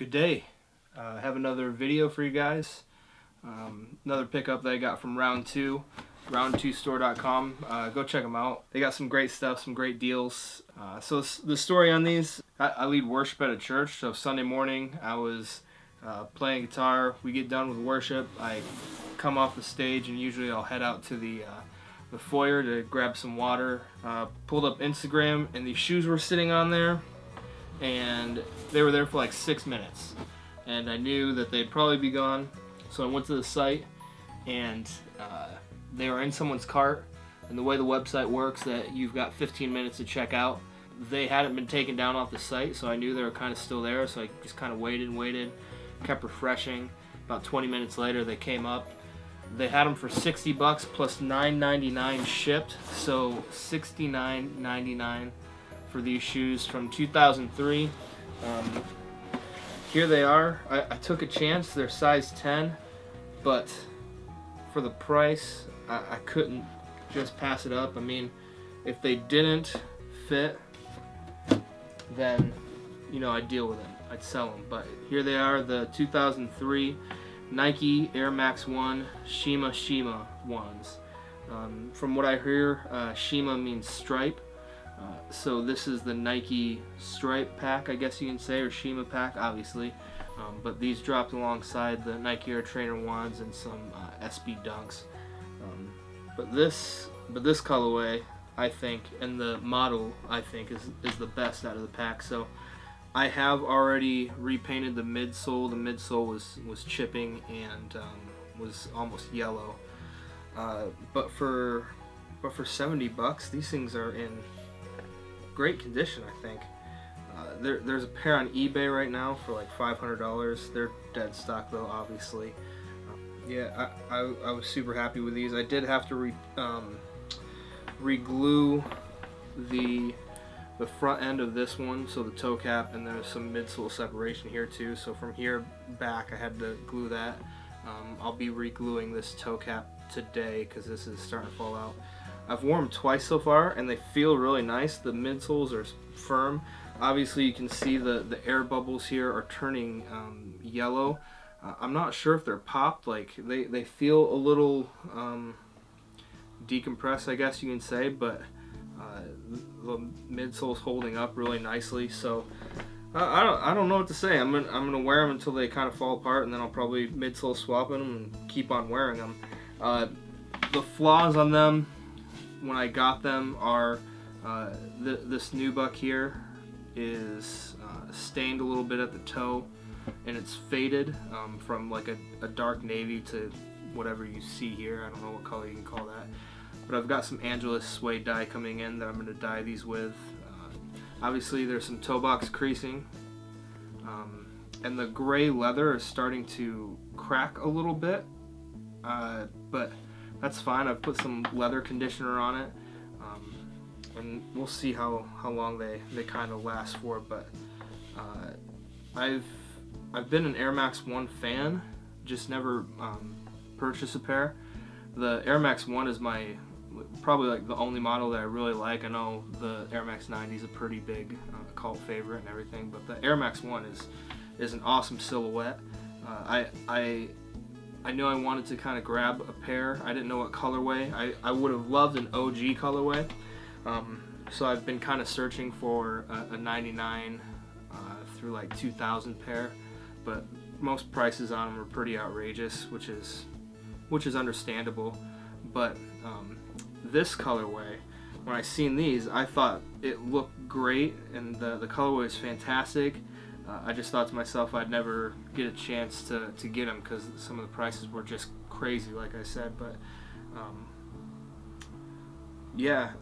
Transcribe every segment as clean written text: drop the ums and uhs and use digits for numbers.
Good day. I have another video for you guys. Another pickup that I got from Round 2, round2store.com. Go check them out. They got some great stuff, some great deals. So the story on these, I lead worship at a church. So Sunday morning I was playing guitar. We get done with worship. I come off the stage and usually I'll head out to the foyer to grab some water. Pulled up Instagram and these shoes were sitting on there. And they were there for like 6 minutes, and I knew that they'd probably be gone, so I went to the site, and they were in someone's cart. And the way the website works, that you've got 15 minutes to check out. They hadn't been taken down off the site, so I knew they were kind of still there, so I just kind of waited, kept refreshing. About 20 minutes later, they came up. They had them for $60 plus $9.99 shipped, so $69.99 for these shoes from 2003. Here they are. I took a chance. They're size 10, but for the price, I couldn't just pass it up. I mean, if they didn't fit, then I'd deal with them. I'd sell them. But here they are, the 2003 Nike Air Max 1 Shima Shima ones. From what I hear, Shima means stripe. So this is the Nike stripe pack, I guess you can say, or Shima pack, obviously. But these dropped alongside the Nike Air Trainer 1s and some SB Dunks. But this colorway, I think, and the model, I think, is the best out of the pack. So I have already repainted the midsole. The midsole was chipping and was almost yellow. But for $70, these things are in great condition, I think. There's a pair on eBay right now for like $500. They're dead stock though, obviously. Yeah, I was super happy with these. I did have to re-glue the front end of this one, so the toe cap, and there's some midsole separation here too. So from here back, I had to glue that. I'll be re-gluing this toe cap today because this is starting to fall out. I've worn them twice so far, and they feel really nice. The midsoles are firm. Obviously, you can see the air bubbles here are turning yellow. I'm not sure if they're popped. Like they feel a little decompressed, I guess you can say, but the midsole's holding up really nicely. So I don't know what to say. I'm gonna wear them until they kind of fall apart, and then I'll probably midsole swap them and keep on wearing them. The flaws on them, when I got them, are this nubuck here is stained a little bit at the toe, and it's faded from like a dark navy to whatever you see here. I don't know what color you can call that, but I've got some Angelus suede dye coming in that I'm going to dye these with. Obviously there's some toe box creasing, and the gray leather is starting to crack a little bit, but that's fine. I've put some leather conditioner on it, and we'll see how long they kind of last for. But I've been an Air Max 1 fan, just never purchased a pair. The Air Max 1 is probably like the only model that I really like. I know the Air Max 90 is a pretty big cult favorite and everything, but the Air Max 1 is an awesome silhouette. I knew I wanted to kind of grab a pair. I didn't know what colorway. I would have loved an OG colorway. So I've been kind of searching for a 99 through like 2000 pair, but most prices on them are pretty outrageous, which is understandable. But this colorway, when I seen these, I thought it looked great, and the colorway is fantastic. I just thought to myself I'd never get a chance to get them because some of the prices were just crazy, like I said. But yeah,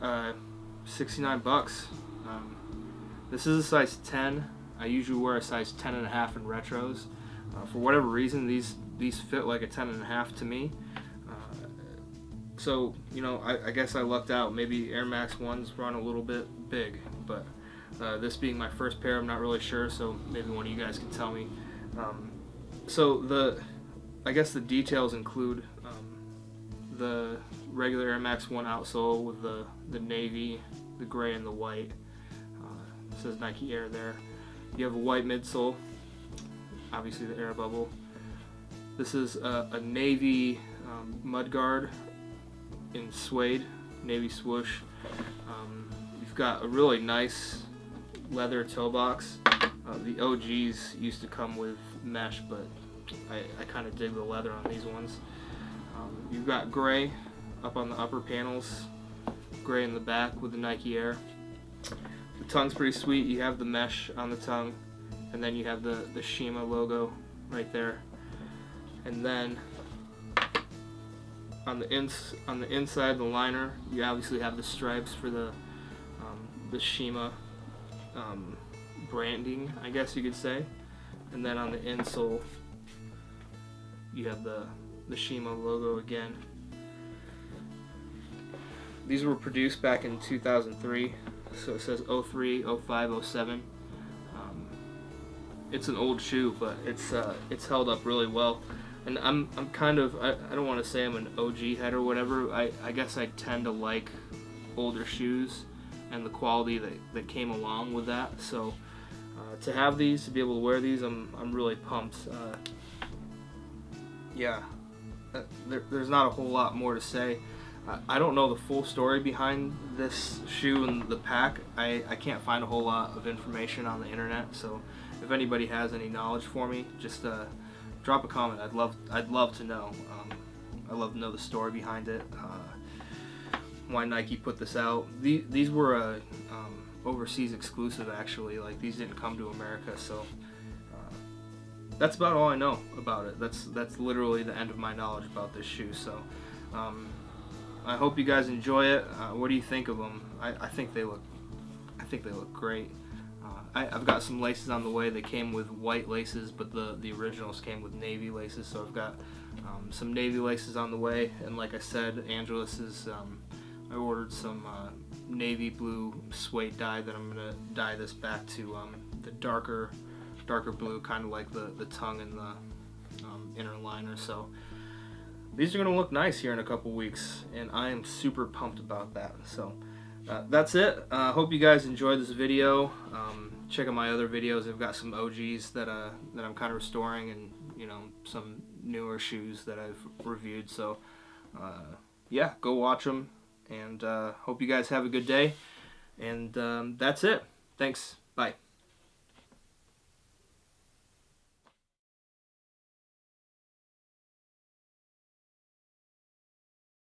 $69. This is a size 10. I usually wear a size 10.5 in retros. For whatever reason, these fit like a 10.5 to me. So I guess I lucked out. Maybe Air Max 1s run a little bit big, but this being my first pair, I'm not really sure, so maybe one of you guys can tell me. So I guess the details include the regular Air Max 1 outsole with the navy, the gray, and the white. It says Nike Air there. You have a white midsole, obviously the air bubble. This is a navy mudguard in suede, navy swoosh. You've got a really nice leather toe box. The OGs used to come with mesh, but I kind of dig the leather on these ones. You've got gray up on the upper panels, gray in the back with the Nike Air. The tongue's pretty sweet. You have the mesh on the tongue, and then you have the Shima logo right there. And then on the inside, the liner, you obviously have the stripes for the Shima branding, I guess you could say. And then on the insole, you have the Shima logo again. These were produced back in 2003, so it says 03, 05, 07. It's an old shoe, but it's held up really well. And I'm kind of, I don't want to say I'm an OG head or whatever. I guess I tend to like older shoes and the quality that came along with that. So to have these, to be able to wear these, I'm really pumped. Yeah, there's not a whole lot more to say. I don't know the full story behind this shoe and the pack. I can't find a whole lot of information on the internet. So if anybody has any knowledge for me, just drop a comment. I'd love to know. I'd love to know the story behind it. Why Nike put this out. These were a overseas exclusive, actually. Like, these didn't come to America, so that's about all I know about it. That's literally the end of my knowledge about this shoe. So I hope you guys enjoy it. What do you think of them? I think they look great. I've got some laces on the way. They came with white laces, but the originals came with navy laces, so I've got some navy laces on the way. And like I said, Angeles is, I ordered some navy blue suede dye that I'm going to dye this back to the darker blue, kind of like the tongue and the inner liner. So these are going to look nice here in a couple weeks, and I am super pumped about that. So that's it. Hope you guys enjoyed this video. Check out my other videos. I've got some OGs that I'm kind of restoring, and some newer shoes that I've reviewed. So yeah, go watch them, and hope you guys have a good day. And that's it. Thanks. Bye.